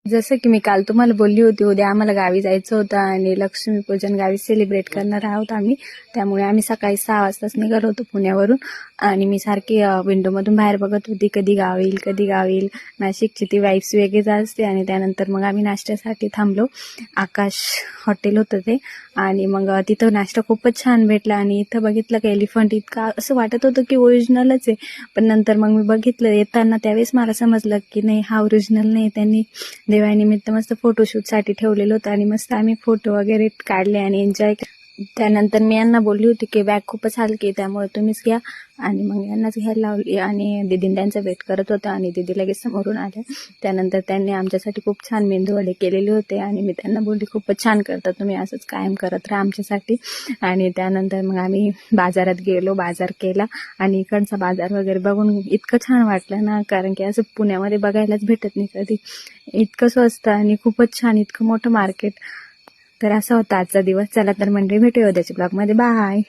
जसं की मी काल तुम्हाला बोलली होती, उद्या आम्हाला गावी जायचं होतं आणि लक्ष्मीपूजन गावी सेलिब्रेट करणार आहोत आम्ही. त्यामुळे आम्ही सकाळी 6 वाजताच निघालो होतो पुण्यावरून. आणि मी सारखी विंडोमधून बाहेर बघत होती, कधी गाव येईल, कधी गाव येईल. नाशिकची ती वाईब्स वेगळीच असते. आणि त्यानंतर मग आम्ही नाश्त्यासाठी थांबलो. आकाश हॉटेल होतं ते. आणि मग तिथं नाश्ता खूपच छान भेटला. आणि इथं बघितलं की एलिफंट इतका असं वाटत होतं की ओरिजिनलच आहे. पण नंतर मग मी बघितलं येताना, त्यावेळेस मला समजलं की नाही, हा ओरिजिनल नाही. त्यांनी दिवाळीनिमित्त मस्त फोटोशूटसाठी ठेवलेलं होतं. आणि मस्त आम्ही फोटो वगैरे काढले आणि एन्जॉय. त्यानंतर मी यांना बोलली होती की बॅग खूपच हलकी, त्यामुळे तुम्हीच घ्या. आणि मग यांनाच घ्यायला लावली. आणि दीदीने त्यांचा वेट करत होता आणि दीदी लगेच समोरून आल्या. त्यानंतर त्यांनी आमच्यासाठी खूप छान मेंदूवडे केलेले होते. आणि मी त्यांना बोलली, खूपच छान करता तुम्ही, असंच कायम करत राहा आमच्यासाठी. आणि त्यानंतर मग आम्ही बाजारात गेलो, बाजार केला. आणि इकडचा बाजार वगैरे बघून इतकं छान वाटलं ना, कारण की असं पुण्यामध्ये बघायलाच भेटत नाही कधी. इतकं स्वस्त आणि खूपच छान, इतकं मोठं मार्केट. तर असा होता आजचा दिवस. चला तर मंडळी, भेटूया उद्याच्या ब्लॉगमध्ये. बाय.